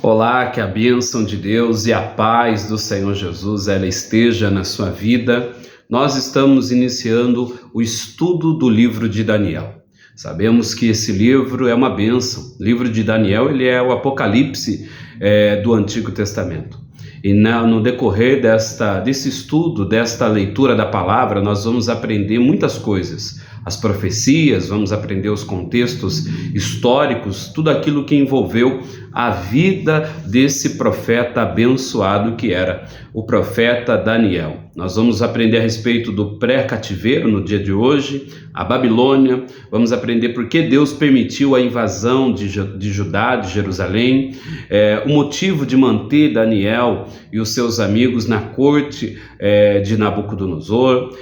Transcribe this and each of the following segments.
Olá, que a bênção de Deus e a paz do Senhor Jesus ela esteja na sua vida. Nós estamos iniciando o estudo do livro de Daniel. Sabemos que esse livro é uma bênção. O livro de Daniel ele é o Apocalipse do Antigo Testamento. E no decorrer desse estudo, desta leitura da palavra, nós vamos aprender muitas coisas. As profecias, vamos aprender os contextos históricos, tudo aquilo que envolveu a vida desse profeta abençoado que era o profeta Daniel. Nós vamos aprender a respeito do pré-cativeiro no dia de hoje, a Babilônia, vamos aprender por que Deus permitiu a invasão de Judá, de Jerusalém, o motivo de manter Daniel e os seus amigos na corte de Nabucodonosor.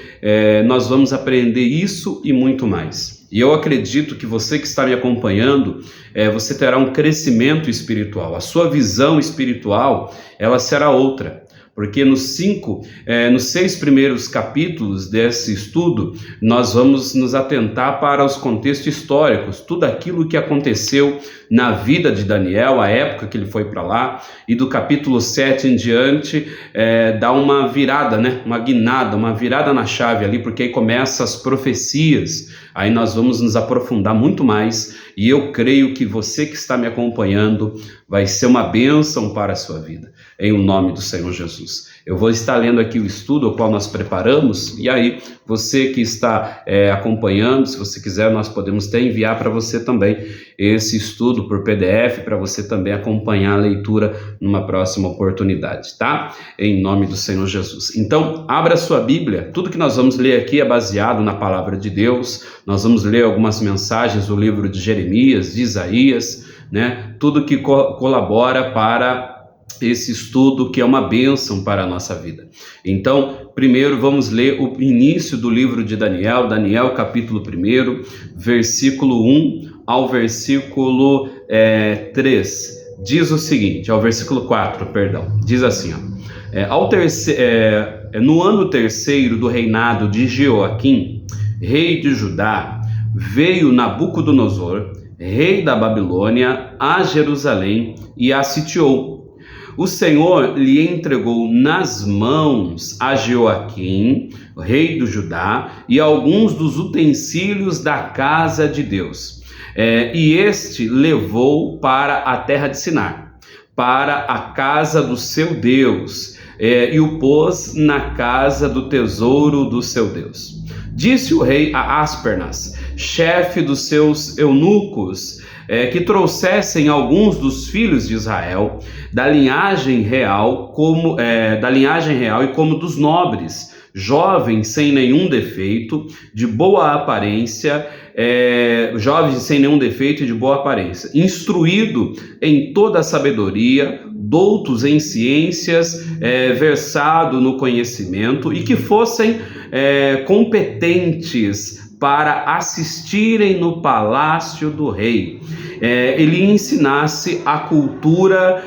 Nós vamos aprender isso e muito mais. E eu acredito que você que está me acompanhando, você terá um crescimento espiritual. A sua visão espiritual, ela será outra. Porque nos 6 primeiros capítulos desse estudo, nós vamos nos atentar para os contextos históricos, tudo aquilo que aconteceu na vida de Daniel, a época que ele foi para lá, e do capítulo 7 em diante, dá uma virada, uma guinada, uma virada na chave ali, porque aí começam as profecias, aí nós vamos nos aprofundar muito mais, e eu creio que você que está me acompanhando vai ser uma bênção para a sua vida, em nome do Senhor Jesus. Eu vou estar lendo aqui o estudo ao qual nós preparamos, e aí você que está acompanhando, se você quiser, nós podemos até enviar para você também esse estudo por PDF, para você também acompanhar a leitura numa próxima oportunidade, tá? Em nome do Senhor Jesus. Então, abra sua Bíblia, tudo que nós vamos ler aqui é baseado na palavra de Deus, nós vamos ler algumas mensagens do livro de Jeremias, de Isaías, tudo que colabora para esse estudo que é uma bênção para a nossa vida. Então, primeiro vamos ler o início do livro de Daniel, Daniel capítulo 1, versículo 1 ao versículo 3. Diz o seguinte, ao versículo 4, perdão, diz assim, no ano terceiro do reinado de Jeoaquim, rei de Judá, veio Nabucodonosor, rei da Babilônia, a Jerusalém e a sitiou. O Senhor lhe entregou nas mãos a Jeoaquim, rei do Judá, e alguns dos utensílios da casa de Deus. E este levou para a terra de Sinar, para a casa do seu Deus, e o pôs na casa do tesouro do seu Deus. Disse o rei a Aspernas, chefe dos seus eunucos, que trouxessem alguns dos filhos de Israel da linhagem real e como dos nobres, jovens sem nenhum defeito, de boa aparência, instruído em toda a sabedoria, doutos em ciências, versado no conhecimento e que fossem competentes para assistirem no palácio do rei. Ele ensinasse a cultura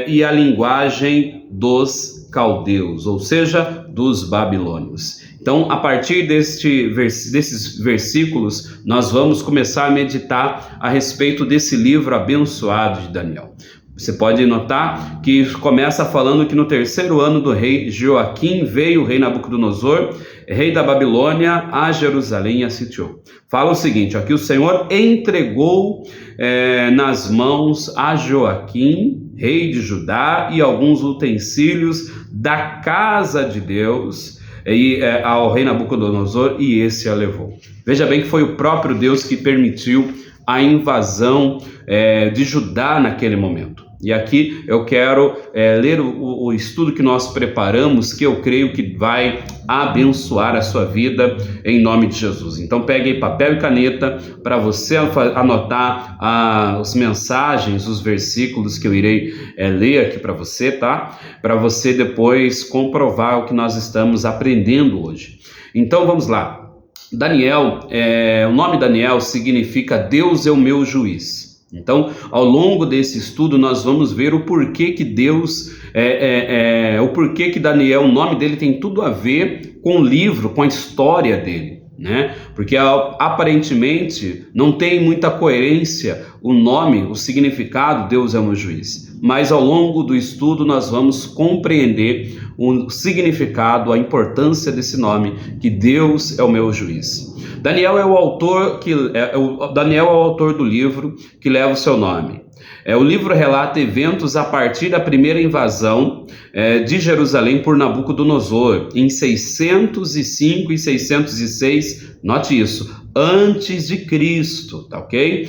e a linguagem dos caldeus, ou seja, dos babilônios. Então, a partir desses versículos, nós vamos começar a meditar a respeito desse livro abençoado de Daniel. Você pode notar que começa falando que no terceiro ano do rei Jeoaquim veio o rei Nabucodonosor, rei da Babilônia, a Jerusalém e a sitiou. Fala o seguinte, aqui o Senhor entregou nas mãos a Jeoaquim, rei de Judá, e alguns utensílios da casa de Deus ao rei Nabucodonosor, e esse a levou. Veja bem que foi o próprio Deus que permitiu a invasão de Judá naquele momento. E aqui eu quero ler o estudo que nós preparamos, que eu creio que vai abençoar a sua vida em nome de Jesus. Então pegue aí papel e caneta para você anotar as mensagens, os versículos que eu irei ler aqui para você, tá? Para você depois comprovar o que nós estamos aprendendo hoje. Então vamos lá. Daniel, o nome Daniel significa Deus é o meu juiz. Então, ao longo desse estudo, nós vamos ver o porquê que Deus, o porquê que Daniel, o nome dele tem tudo a ver com o livro, com a história dele. né? Porque aparentemente não tem muita coerência o nome, o significado Deus é o meu juiz. Mas ao longo do estudo nós vamos compreender o significado, a importância desse nome, que Deus é o meu juiz. Daniel é o autor do livro que leva o seu nome. O livro relata eventos a partir da primeira invasão de Jerusalém por Nabucodonosor, em 605 e 606, note isso, antes de Cristo, tá ok?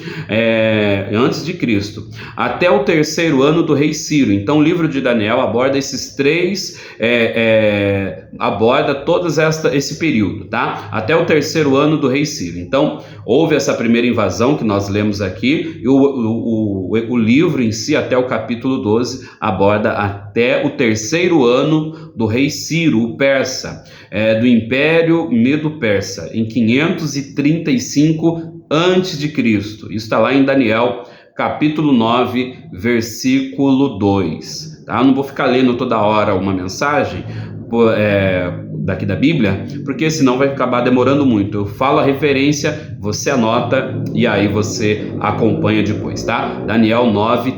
Antes de Cristo, até o terceiro ano do rei Ciro. Então o livro de Daniel aborda esses três, aborda esse período, tá? Até o terceiro ano do rei Ciro. Então houve essa primeira invasão que nós lemos aqui, e o livro em si, até o capítulo 12, aborda até o terceiro ano do rei Ciro, o persa, do Império Medo-Persa, em 535 a.C. Isso está lá em Daniel, capítulo 9, versículo 2. Tá? Eu não vou ficar lendo toda hora uma mensagem daqui da Bíblia, porque senão vai acabar demorando muito. Eu falo a referência, você anota e aí você acompanha depois, tá? Daniel 9,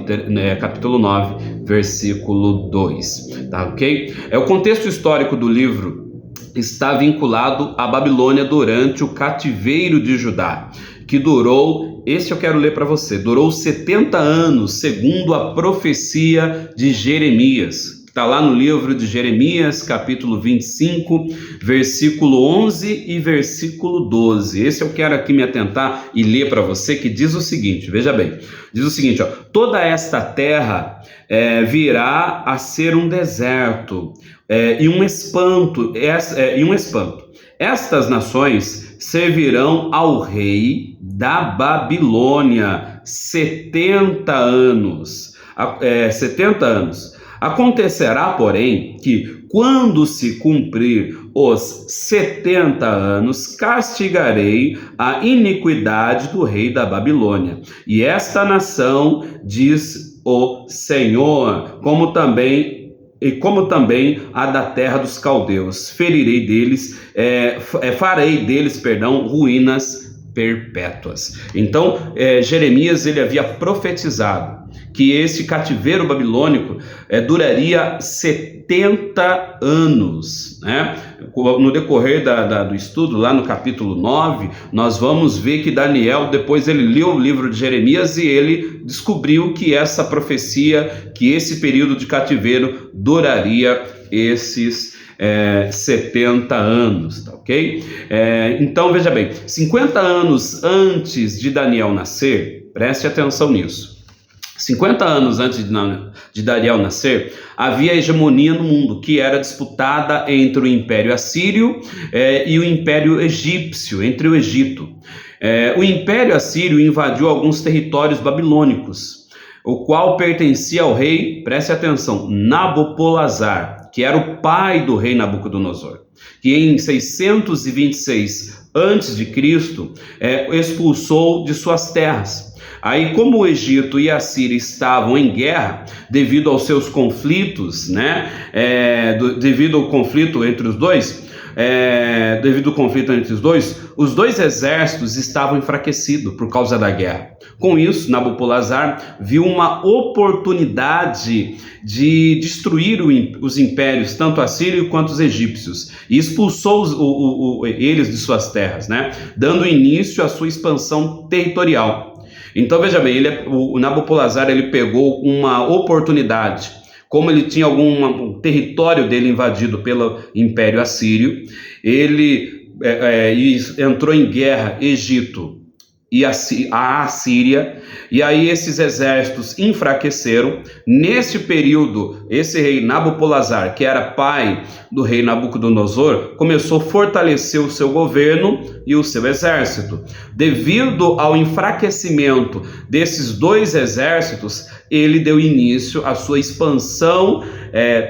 capítulo 9, versículo 2, tá ok? O contexto histórico do livro está vinculado à Babilônia durante o cativeiro de Judá, que durou, esse eu quero ler para você, durou 70 anos, segundo a profecia de Jeremias. Está lá no livro de Jeremias, capítulo 25, versículo 11 e versículo 12. Esse eu quero aqui me atentar e ler para você, que diz o seguinte, veja bem, diz o seguinte, ó, toda esta terra virá a ser um deserto e um espanto. Estas nações servirão ao rei da Babilônia 70 anos. 70 anos. Acontecerá, porém, que quando se cumprir os 70 anos, castigarei a iniquidade do rei da Babilônia. E esta nação, diz o Senhor, como também a da terra dos caldeus, farei deles, ruínas perpétuas. Então, Jeremias ele havia profetizado que esse cativeiro babilônico duraria 70 anos, né? No decorrer do estudo, lá no capítulo 9, nós vamos ver que Daniel, depois ele leu o livro de Jeremias e ele descobriu que essa profecia, que esse período de cativeiro duraria esses 70 anos, tá ok? Então veja bem, 50 anos antes de Daniel nascer, preste atenção nisso, 50 anos antes de Daniel nascer, havia hegemonia no mundo, que era disputada entre o Império Assírio e o Império Egípcio, entre o Egito. O Império Assírio invadiu alguns territórios babilônicos, o qual pertencia ao rei, preste atenção, Nabopolassar, que era o pai do rei Nabucodonosor, que em 626 a.C. Expulsou de suas terras. Aí, como o Egito e a Síria estavam em guerra devido aos seus conflitos, né? Devido ao conflito entre os dois, os dois exércitos estavam enfraquecidos por causa da guerra. Com isso, Nabopolassar viu uma oportunidade de destruir os impérios, tanto assírio quanto os egípcios, e expulsou eles de suas terras, né? Dando início à sua expansão territorial. Então veja bem, o Nabopolassar ele pegou uma oportunidade, como ele tinha algum território dele invadido pelo Império Assírio, ele entrou em guerra Egito e a Assíria, e aí esses exércitos enfraqueceram. Nesse período, esse rei Nabopolassar, que era pai do rei Nabucodonosor, começou a fortalecer o seu governo e o seu exército. Devido ao enfraquecimento desses dois exércitos, ele deu início à sua expansão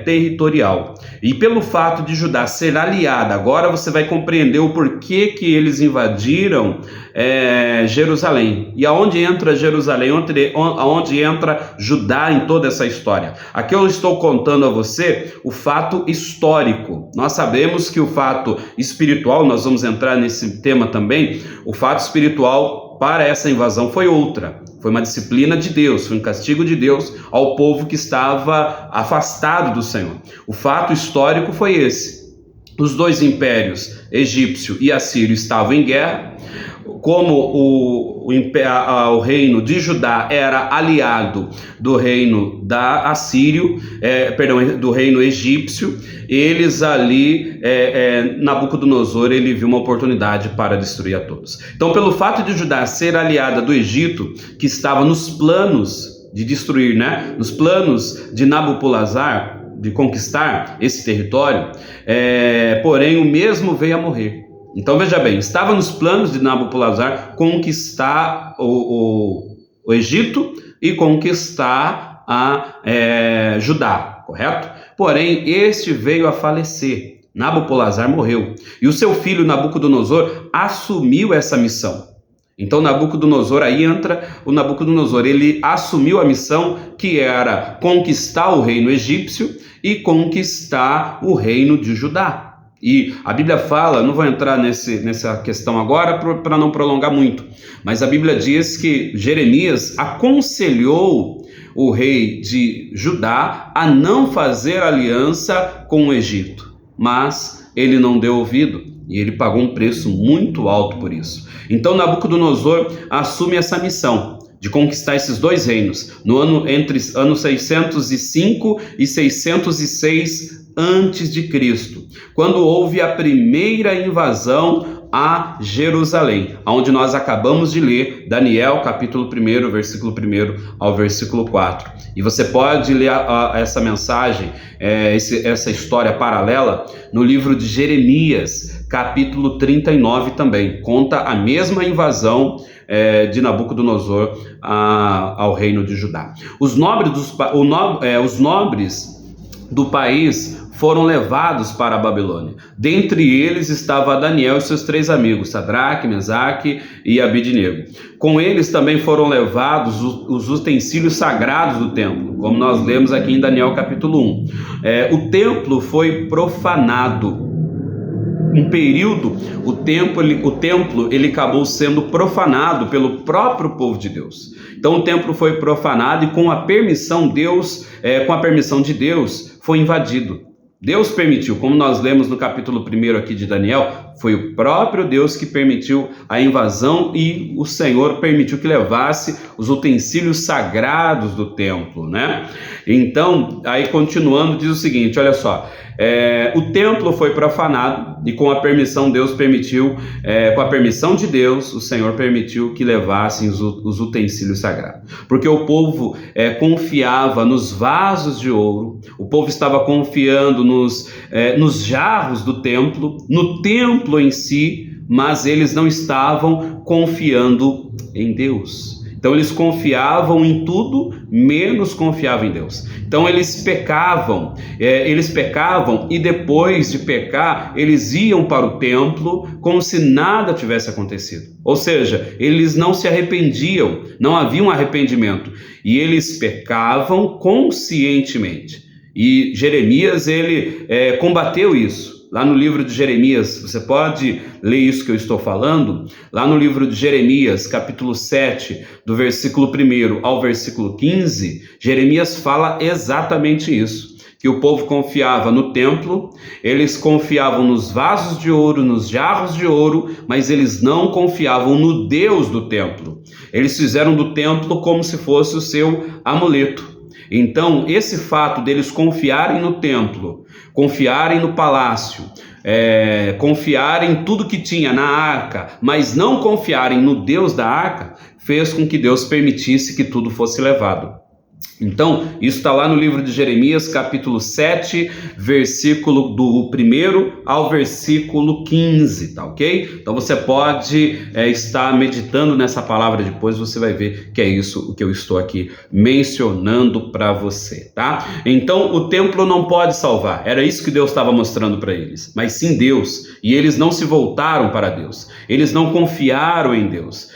territorial. E pelo fato de Judá ser aliada, agora você vai compreender o porquê que eles invadiram Jerusalém. E aonde entra Jerusalém? Aonde entra Judá em toda essa história? Aqui eu estou contando a você o fato histórico. Nós sabemos que o fato espiritual, nós vamos entrar nesse tema também, o fato espiritual para essa invasão foi outra. Foi uma disciplina de Deus, foi um castigo de Deus ao povo que estava afastado do Senhor. O fato histórico foi esse. Os dois impérios, egípcio e assírio, estavam em guerra. Como o reino de Judá era aliado do reino do reino egípcio, eles ali, Nabucodonosor, ele viu uma oportunidade para destruir a todos. Então, pelo fato de Judá ser aliada do Egito, que estava nos planos de destruir, nos planos de Nabopolassar, de conquistar esse território, porém o mesmo veio a morrer. Então veja bem, estava nos planos de Nabopolassar conquistar o Egito e conquistar Judá, correto? Porém, este veio a falecer, Nabopolassar morreu, e o seu filho Nabucodonosor assumiu essa missão. Então aí entra o Nabucodonosor, ele assumiu a missão que era conquistar o reino egípcio e conquistar o reino de Judá. E a Bíblia fala, não vou entrar nessa questão agora para não prolongar muito, mas a Bíblia diz que Jeremias aconselhou o rei de Judá a não fazer aliança com o Egito, mas ele não deu ouvido e ele pagou um preço muito alto por isso. Então Nabucodonosor assume essa missão de conquistar esses dois reinos entre anos 605 e 606 antes de Cristo, quando houve a primeira invasão a Jerusalém, onde nós acabamos de ler Daniel capítulo 1, versículo 1 ao versículo 4. E você pode ler essa mensagem, essa história paralela no livro de Jeremias, capítulo 39 também. Conta a mesma invasão de Nabucodonosor ao reino de Judá. Os nobres do país foram levados para a Babilônia. Dentre eles estava Daniel e seus 3 amigos, Sadraque, Mesaque e Abidnego. Com eles também foram levados os utensílios sagrados do templo, como nós lemos aqui em Daniel capítulo 1. O templo foi profanado. Um período, o templo ele acabou sendo profanado pelo próprio povo de Deus. Então o templo foi profanado e com a permissão de Deus foi invadido. Deus permitiu, como nós lemos no capítulo 1 aqui de Daniel, foi o próprio Deus que permitiu a invasão e o Senhor permitiu que levasse os utensílios sagrados do templo, Então, aí continuando, diz o seguinte, olha só, o templo foi profanado e com a permissão com a permissão de Deus, o Senhor permitiu que levassem os utensílios sagrados, porque o povo confiava nos vasos de ouro, o povo estava confiando nos jarros do templo, no templo em si, mas eles não estavam confiando em Deus. Então eles confiavam em tudo, menos confiavam em Deus. Então eles pecavam e depois de pecar, eles iam para o templo como se nada tivesse acontecido. Ou seja, eles não se arrependiam, não havia um arrependimento. E eles pecavam conscientemente. E Jeremias, ele combateu isso. Lá no livro de Jeremias, você pode ler isso que eu estou falando, lá no livro de Jeremias, capítulo 7, do versículo 1 ao versículo 15, Jeremias fala exatamente isso, que o povo confiava no templo, eles confiavam nos vasos de ouro, nos jarros de ouro, mas eles não confiavam no Deus do templo. Eles fizeram do templo como se fosse o seu amuleto. Então, esse fato deles confiarem no templo, confiarem no palácio, confiarem em tudo que tinha na arca, mas não confiarem no Deus da arca, fez com que Deus permitisse que tudo fosse levado. Então, isso está lá no livro de Jeremias, capítulo 7, versículo do 1 ao versículo 15, tá ok? Então você pode estar meditando nessa palavra depois, você vai ver que é isso o que eu estou aqui mencionando para você, tá? Então, o templo não pode salvar, era isso que Deus estava mostrando para eles, mas sim Deus, e eles não se voltaram para Deus, eles não confiaram em Deus,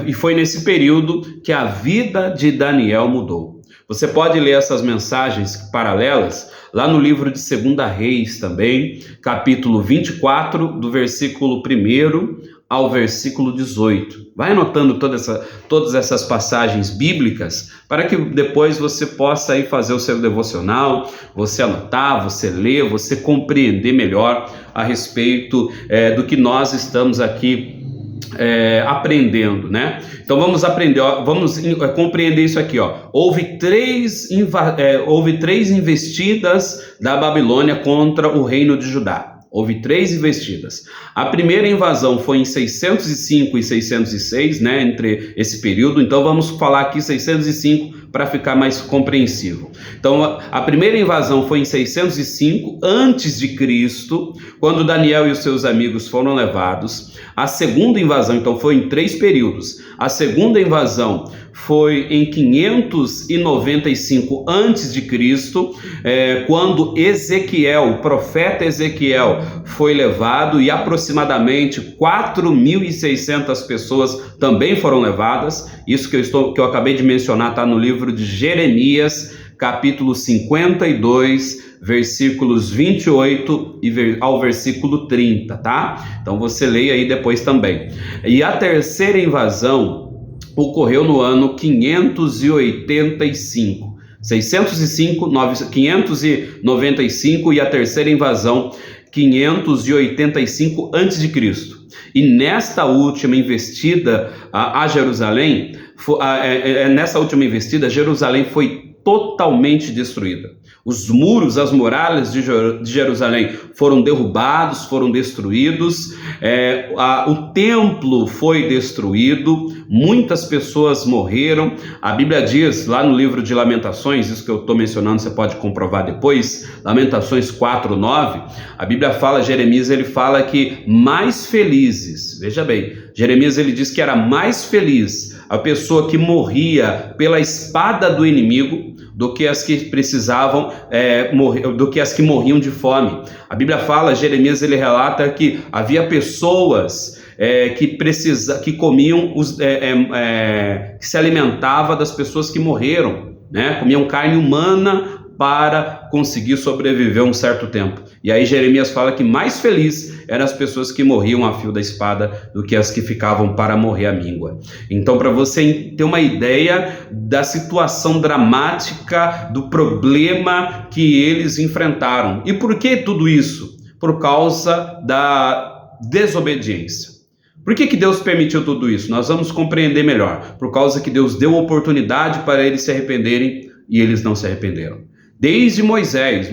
e foi nesse período que a vida de Daniel mudou. Você pode ler essas mensagens paralelas lá no livro de 2 Reis também, capítulo 24, do versículo 1 ao versículo 18. Vai anotando todas essas passagens bíblicas para que depois você possa aí fazer o seu devocional, você anotar, você ler, você compreender melhor a respeito do que nós estamos aqui aprendendo, né? Então vamos aprender, vamos compreender isso aqui, ó. Houve três investidas da Babilônia contra o reino de Judá. Houve 3 investidas. A primeira invasão foi em 605 e 606, né, entre esse período. Então vamos falar aqui 605 para ficar mais compreensível. Então a primeira invasão foi em 605 antes de Cristo, quando Daniel e os seus amigos foram levados. A segunda invasão, então, foi em 3 períodos. A segunda invasão foi em 595 a.C., quando Ezequiel, o profeta Ezequiel, foi levado e aproximadamente 4.600 pessoas também foram levadas. Isso que eu acabei de mencionar está no livro de Jeremias, capítulo 52, versículos 28 ao versículo 30, tá? Então você leia aí depois também. E a terceira invasão ocorreu no ano 585. 595 e a terceira invasão 585 a.C. E nesta última investida a Jerusalém, Jerusalém foi totalmente destruída. Os muros, as muralhas de Jerusalém foram derrubados, foram destruídos, o templo foi destruído, muitas pessoas morreram. A Bíblia diz lá no livro de Lamentações, isso que eu estou mencionando você pode comprovar depois, Lamentações 4:9, a Bíblia fala, Jeremias ele fala que mais felizes, veja bem, Jeremias ele diz que era mais feliz a pessoa que morria pela espada do inimigo do que as que precisavam do que as que morriam de fome. A Bíblia fala, Jeremias ele relata que havia pessoas que comiam, que se alimentavam das pessoas que morreram, né? Comiam carne humana para conseguir sobreviver um certo tempo. E aí Jeremias fala que mais feliz eram as pessoas que morriam a fio da espada do que as que ficavam para morrer à míngua. Então, para você ter uma ideia da situação dramática, do problema que eles enfrentaram. E por que tudo isso? Por causa da desobediência. Por que Deus permitiu tudo isso? Nós vamos compreender melhor. Por causa que Deus deu oportunidade para eles se arrependerem e eles não se arrependeram. Desde Moisés,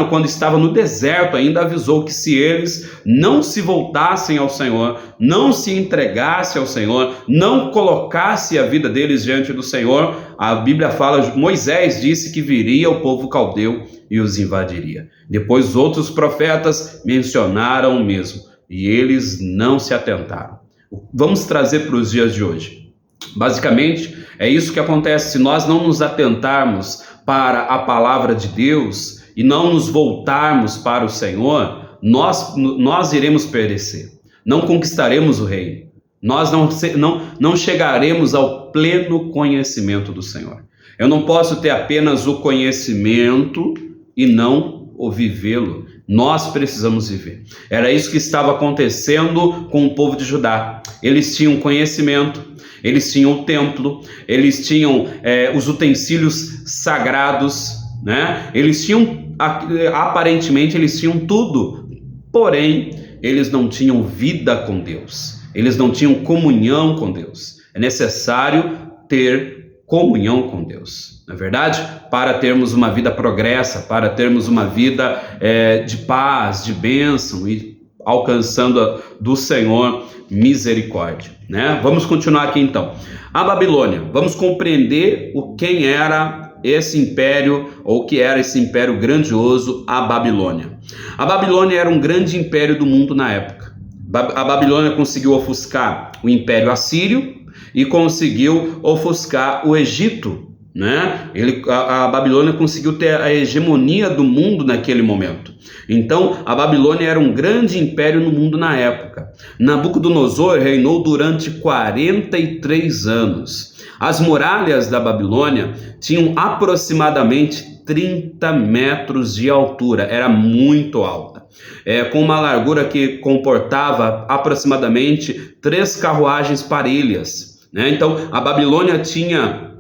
quando estava no deserto, ainda avisou que se eles não se voltassem ao Senhor, não se entregassem ao Senhor, não colocassem a vida deles diante do Senhor, a Bíblia fala, Moisés disse que viria o povo caldeu e os invadiria. Depois outros profetas mencionaram o mesmo, e eles não se atentaram. Vamos trazer para os dias de hoje. Basicamente, é isso que acontece se nós não nos atentarmos para a palavra de Deus e não nos voltarmos para o Senhor, nós iremos perecer, não conquistaremos o reino, nós não chegaremos ao pleno conhecimento do Senhor. Eu não posso ter apenas o conhecimento e não o vivê-lo. Nós precisamos viver. Era isso que estava acontecendo com o povo de Judá. Eles tinham conhecimento, eles tinham o templo, eles tinham os utensílios sagrados, né? Eles tinham, aparentemente, eles tinham tudo, porém, eles não tinham vida com Deus, eles não tinham comunhão com Deus. É necessário ter comunhão com Deus, não é verdade? Para termos uma vida progressa, para termos uma vida de paz, de bênção e alcançando do Senhor misericórdia, né? Vamos continuar aqui então. A Babilônia, vamos compreender quem era esse império, ou o que era esse império grandioso, a Babilônia. A Babilônia era um grande império do mundo na época. A Babilônia conseguiu ofuscar o Império Assírio e conseguiu ofuscar o Egito, né? A Babilônia conseguiu ter a hegemonia do mundo naquele momento. Então, a Babilônia era um grande império no mundo na época. Nabucodonosor reinou durante 43 anos. As muralhas da Babilônia tinham aproximadamente 30 metros de altura, era muito alta. Com uma largura que comportava aproximadamente 3 carruagens parelhas, né? Então, a Babilônia tinha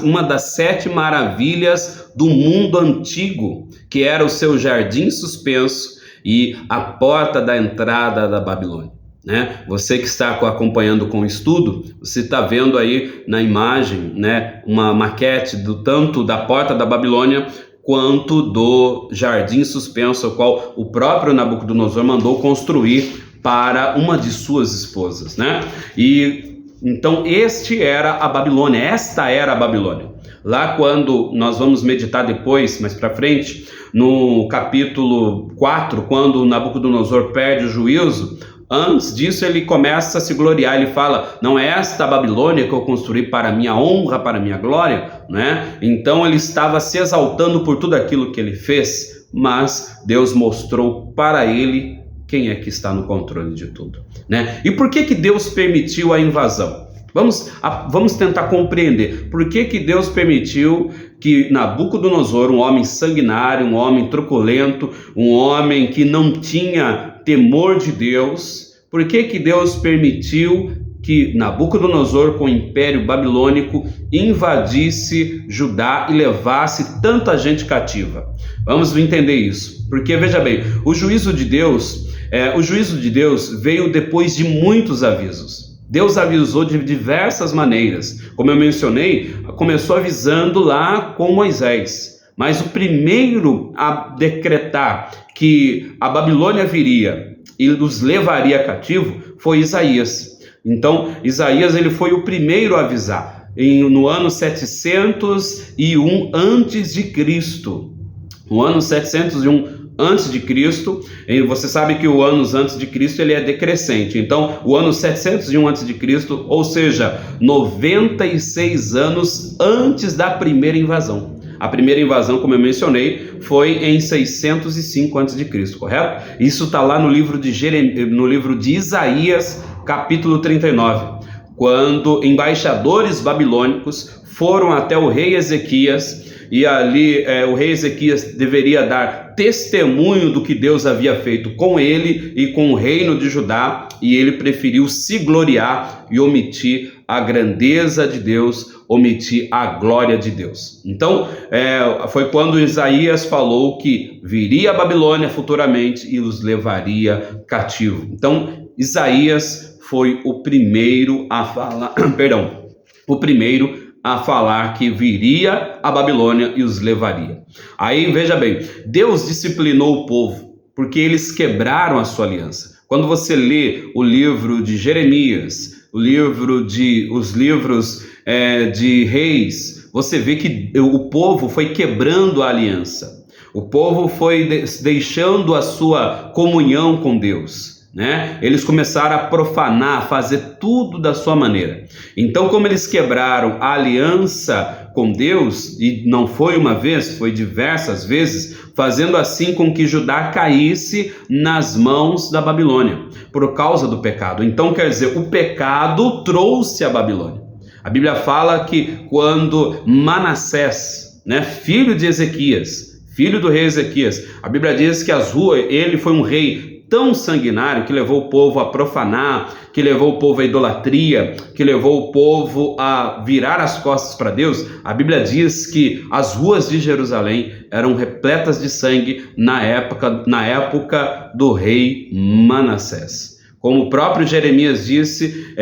uma das 7 maravilhas do mundo antigo, que era o seu jardim suspenso e a porta da entrada da Babilônia, né? Você que está acompanhando com o estudo, você está vendo aí na imagem, né, uma maquete tanto da porta da Babilônia quanto do jardim suspenso, o qual o próprio Nabucodonosor mandou construir para uma de suas esposas, né? E então esta era a Babilônia. Lá quando nós vamos meditar depois, mais para frente, no capítulo 4, quando Nabucodonosor perde o juízo, antes disso ele começa a se gloriar, ele fala, não é esta a Babilônia que eu construí para minha honra, para minha glória, né? Então ele estava se exaltando por tudo aquilo que ele fez, mas Deus mostrou para ele quem é que está no controle de tudo, né? E por que Deus permitiu a invasão? Vamos tentar compreender por que Deus permitiu que Nabucodonosor, um homem sanguinário, um homem truculento, um homem que não tinha temor de Deus, por que Deus permitiu que Nabucodonosor, com o Império Babilônico, invadisse Judá e levasse tanta gente cativa? Vamos entender isso, porque veja bem, o juízo de Deus veio depois de muitos avisos. Deus avisou de diversas maneiras. Como eu mencionei, começou avisando lá com Moisés. Mas o primeiro a decretar que a Babilônia viria e os levaria cativo foi Isaías. Então, Isaías ele foi o primeiro a avisar. No ano 701 a.C. No ano 701 antes de Cristo, e você sabe que o anos antes de Cristo ele é decrescente. Então, o ano 701 antes de Cristo, ou seja, 96 anos antes da primeira invasão. A primeira invasão, como eu mencionei, foi em 605 a.C., correto? Isso está lá no livro de Isaías, capítulo 39, quando embaixadores babilônicos foram até o rei Ezequias, e ali o rei Ezequias deveria dar testemunho do que Deus havia feito com ele e com o reino de Judá, e ele preferiu se gloriar e omitir a grandeza de Deus, omitir a glória de Deus. Então, foi quando Isaías falou que viria a Babilônia futuramente e os levaria cativo. Então, Isaías foi o primeiro a falar, a falar que viria a Babilônia e os levaria. Aí, veja bem, Deus disciplinou o povo, porque eles quebraram a sua aliança. Quando você lê o livro de Jeremias, os livros de Reis, você vê que o povo foi quebrando a aliança. O povo foi deixando a sua comunhão com Deus, né? Eles começaram a profanar, a fazer tudo da sua maneira. Então, como eles quebraram a aliança com Deus, e não foi uma vez, foi diversas vezes, fazendo assim com que Judá caísse nas mãos da Babilônia, por causa do pecado. Então, quer dizer, o pecado trouxe a Babilônia. A Bíblia fala que quando Manassés, né, filho de Ezequias, filho do rei Ezequias, a Bíblia diz que ele foi um rei tão sanguinário que levou o povo a profanar, que levou o povo à idolatria, que levou o povo a virar as costas para Deus. A Bíblia diz que as ruas de Jerusalém eram repletas de sangue na época do rei Manassés. Como o próprio Jeremias disse,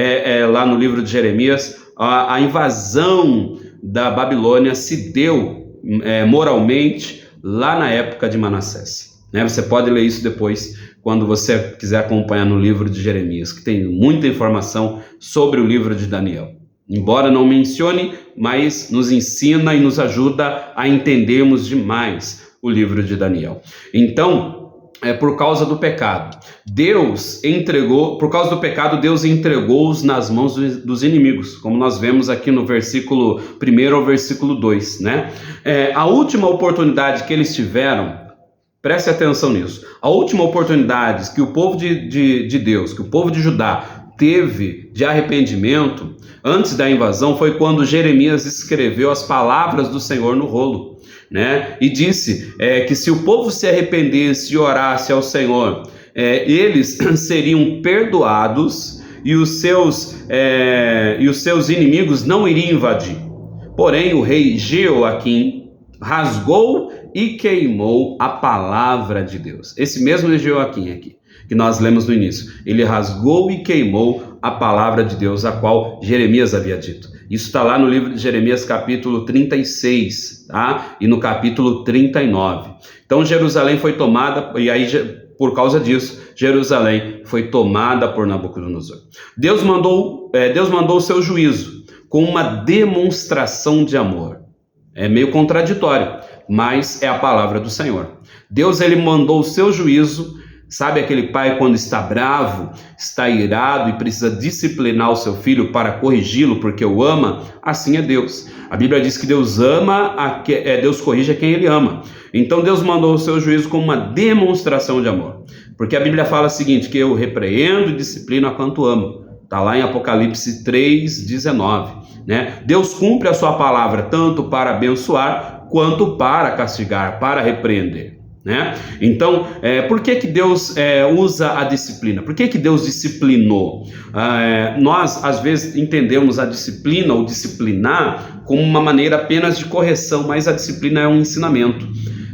lá no livro de Jeremias, a invasão da Babilônia se deu moralmente lá na época de Manassés. né? Você pode ler isso depois, quando você quiser acompanhar no livro de Jeremias, que tem muita informação sobre o livro de Daniel. Embora não mencione, mas nos ensina e nos ajuda a entendermos demais o livro de Daniel. Então, por causa do pecado, Deus entregou-os nas mãos dos inimigos, como nós vemos aqui no versículo 1 ao versículo 2, né? A última oportunidade que eles tiveram, preste atenção nisso, a última oportunidade que o povo de Deus, que o povo de Judá teve de arrependimento antes da invasão foi quando Jeremias escreveu as palavras do Senhor no rolo, né? E disse que se o povo se arrependesse e orasse ao Senhor, eles seriam perdoados e os seus inimigos não iriam invadir. Porém, o rei Jeoaquim rasgou e queimou a palavra de Deus. Esse mesmo Jeoaquim aqui, que nós lemos no início, ele rasgou e queimou a palavra de Deus, a qual Jeremias havia dito. Isso está lá no livro de Jeremias, capítulo 36, tá? E no capítulo 39. Então Jerusalém foi tomada, e aí por causa disso, Jerusalém foi tomada por Nabucodonosor. Deus mandou o seu juízo com uma demonstração de amor. É meio contraditório, mas é a palavra do Senhor. Deus, ele mandou o seu juízo. Sabe aquele pai quando está bravo, está irado e precisa disciplinar o seu filho para corrigi-lo porque o ama? Assim é Deus. A Bíblia diz que Deus Deus corrige a quem ele ama. Então Deus mandou o seu juízo como uma demonstração de amor. Porque a Bíblia fala o seguinte, que eu repreendo e disciplino a quanto amo. Está lá em Apocalipse 3:19. Né? Deus cumpre a sua palavra tanto para abençoar quanto para castigar, para repreender. Né? Então, por que Deus usa a disciplina? Por que Deus disciplinou? Nós, às vezes, entendemos a disciplina ou disciplinar como uma maneira apenas de correção, mas a disciplina é um ensinamento.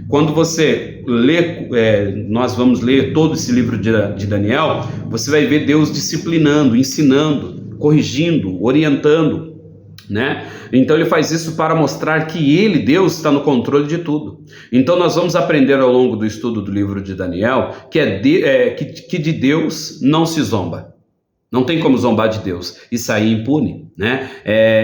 Quando você lê, nós vamos ler todo esse livro de Daniel, você vai ver Deus disciplinando, ensinando, corrigindo, orientando. Né? Então ele faz isso para mostrar que ele, Deus, está no controle de tudo. Então nós vamos aprender ao longo do estudo do livro de Daniel que de Deus não se zomba. Não tem como zombar de Deus e sair impune. Né?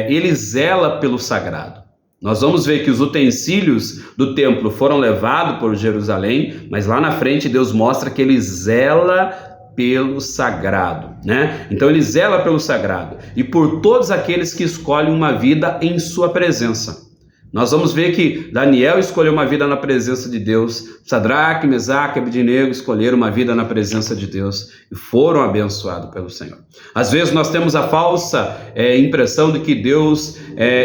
Ele zela pelo sagrado. Nós vamos ver que os utensílios do templo foram levados por Jerusalém, mas lá na frente Deus mostra que ele zela pelo sagrado, né? Então ele zela pelo sagrado e por todos aqueles que escolhem uma vida em sua presença. Nós vamos ver que Daniel escolheu uma vida na presença de Deus, Sadraque, Mesaque e Abednego escolheram uma vida na presença de Deus e foram abençoados pelo Senhor. Às vezes nós temos a falsa impressão de que Deus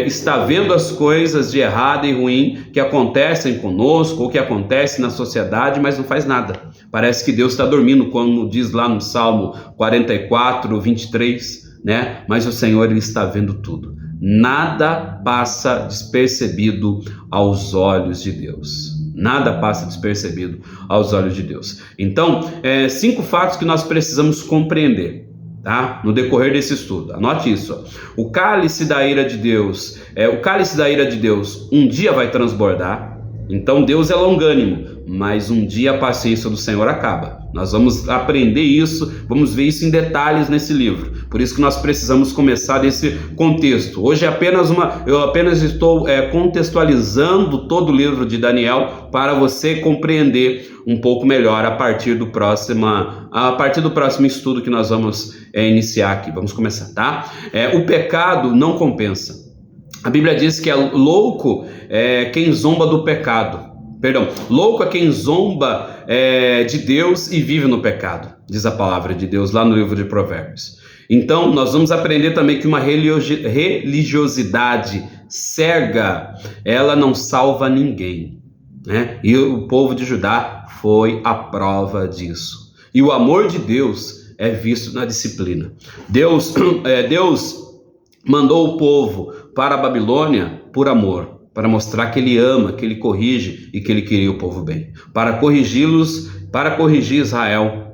está vendo as coisas de errado e ruim que acontecem conosco ou que acontecem na sociedade, mas não faz nada. Parece que Deus está dormindo, como diz lá no Salmo 44, 23, né? Mas o Senhor, ele está vendo tudo. Nada passa despercebido aos olhos de Deus. Nada passa despercebido aos olhos de Deus. Então, 5 fatos que nós precisamos compreender, tá? No decorrer desse estudo. Anote isso. Ó. O cálice da ira de Deus, um dia vai transbordar. Então Deus é longânimo, mas um dia a paciência do Senhor acaba. Nós vamos aprender isso, vamos ver isso em detalhes nesse livro. Por isso que nós precisamos começar desse contexto. Hoje eu apenas estou contextualizando todo o livro de Daniel para você compreender um pouco melhor a partir do próximo estudo que nós vamos iniciar aqui. Vamos começar, tá? O pecado não compensa. A Bíblia diz que é louco quem zomba do pecado. Perdão, louco é quem zomba de Deus e vive no pecado, diz a palavra de Deus lá no livro de Provérbios. Então, nós vamos aprender também que uma religiosidade cega, ela não salva ninguém, né? E o povo de Judá foi a prova disso. E o amor de Deus é visto na disciplina. Deus mandou o povo para a Babilônia por amor, para mostrar que ele ama, que ele corrige e que ele queria o povo bem, para corrigir Israel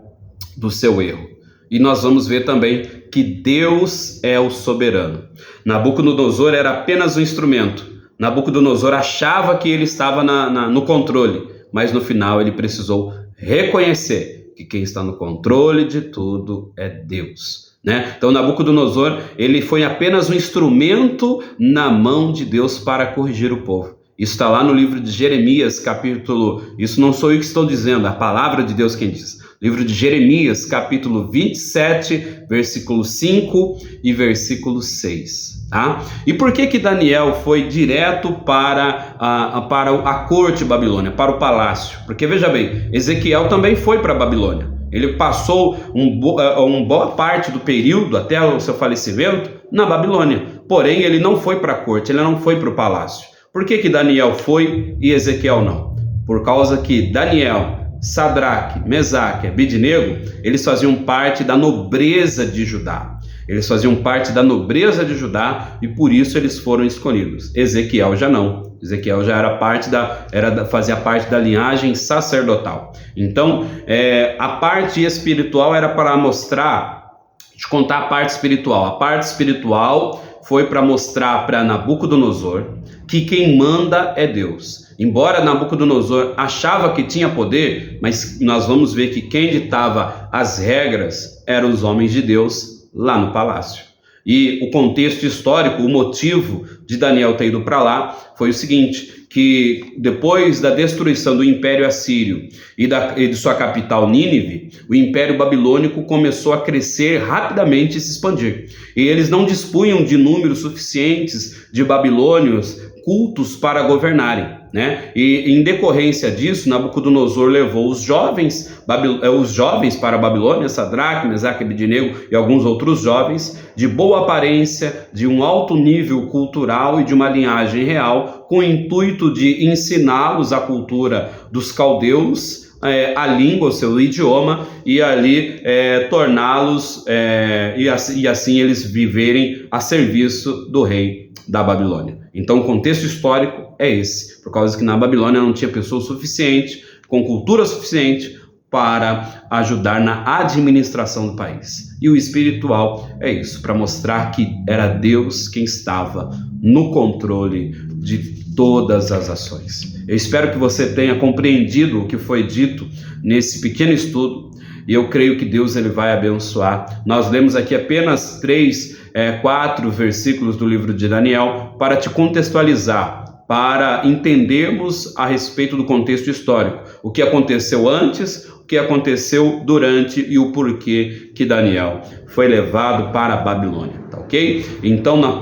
do seu erro. E nós vamos ver também que Deus é o soberano. Nabucodonosor era apenas um instrumento. Nabucodonosor achava que ele estava no controle, mas no final ele precisou reconhecer que quem está no controle de tudo é Deus, né? Então Nabucodonosor, ele foi apenas um instrumento na mão de Deus para corrigir o povo. Isso está lá no livro de Jeremias, capítulo... Isso não sou eu que estou dizendo, é a palavra de Deus quem diz. Livro de Jeremias, capítulo 27, versículo 5 e versículo 6. Tá? E por que Daniel foi direto para a corte babilônia, para o palácio? Porque, veja bem, Ezequiel também foi para a Babilônia. Ele passou uma boa parte do período, até o seu falecimento, na Babilônia. Porém, ele não foi para a corte, ele não foi para o palácio. Por que Daniel foi e Ezequiel não? Por causa que Daniel, Sadraque, Mesaque e Abednego, eles faziam parte da nobreza de Judá. Eles faziam parte da nobreza de Judá e por isso eles foram escolhidos. Ezequiel já não. Ezequiel já era fazia parte da linhagem sacerdotal. Então, a parte espiritual era para mostrar, te contar a parte espiritual. A parte espiritual foi para mostrar para Nabucodonosor que quem manda é Deus. Embora Nabucodonosor achava que tinha poder, mas nós vamos ver que quem ditava as regras eram os homens de Deus lá no palácio. E o contexto histórico, o motivo de Daniel ter ido para lá foi o seguinte, que depois da destruição do Império Assírio e de sua capital Nínive, o Império Babilônico começou a crescer rapidamente e se expandir. E eles não dispunham de números suficientes de babilônios cultos para governarem, né? E em decorrência disso, Nabucodonosor levou os jovens para a Babilônia, Sadraque, Mesaque e Abednego e alguns outros jovens, de boa aparência, de um alto nível cultural e de uma linhagem real, com o intuito de ensiná-los a cultura dos caldeus, a língua, o seu idioma, e ali torná-los, e assim eles viverem a serviço do rei da Babilônia. Então o contexto histórico é esse, por causa que na Babilônia não tinha pessoa suficiente, com cultura suficiente para ajudar na administração do país. E o espiritual é isso, para mostrar que era Deus quem estava no controle de todas as ações. Eu espero que você tenha compreendido o que foi dito nesse pequeno estudo, e eu creio que Deus ele vai abençoar. Nós lemos aqui apenas 4 versículos do livro de Daniel para te contextualizar, para entendermos a respeito do contexto histórico, o que aconteceu antes, o que aconteceu durante e o porquê que Daniel foi levado para a Babilônia, tá ok? Então no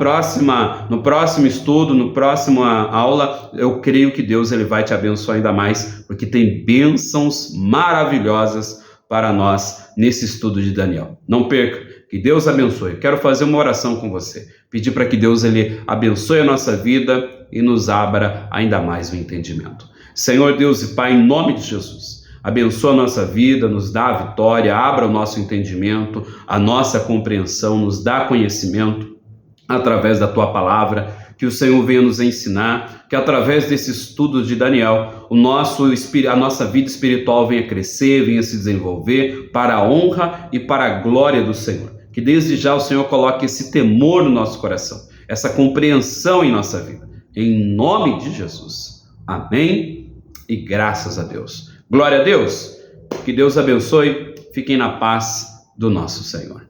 próximo estudo, na próxima aula, eu creio que Deus ele vai te abençoar ainda mais, porque tem bênçãos maravilhosas para nós nesse estudo de Daniel. Não perca, que Deus abençoe. Eu quero fazer uma oração com você, pedir para que Deus ele abençoe a nossa vida e nos abra ainda mais o entendimento. Senhor Deus e Pai, em nome de Jesus, abençoa a nossa vida, nos dá a vitória, abra o nosso entendimento, a nossa compreensão, nos dá conhecimento através da Tua palavra, que o Senhor venha nos ensinar, que através desse estudo de Daniel, a nossa vida espiritual venha crescer, venha se desenvolver para a honra e para a glória do Senhor. Que desde já o Senhor coloque esse temor no nosso coração, essa compreensão em nossa vida. Em nome de Jesus. Amém e graças a Deus. Glória a Deus. Que Deus abençoe. Fiquem na paz do nosso Senhor.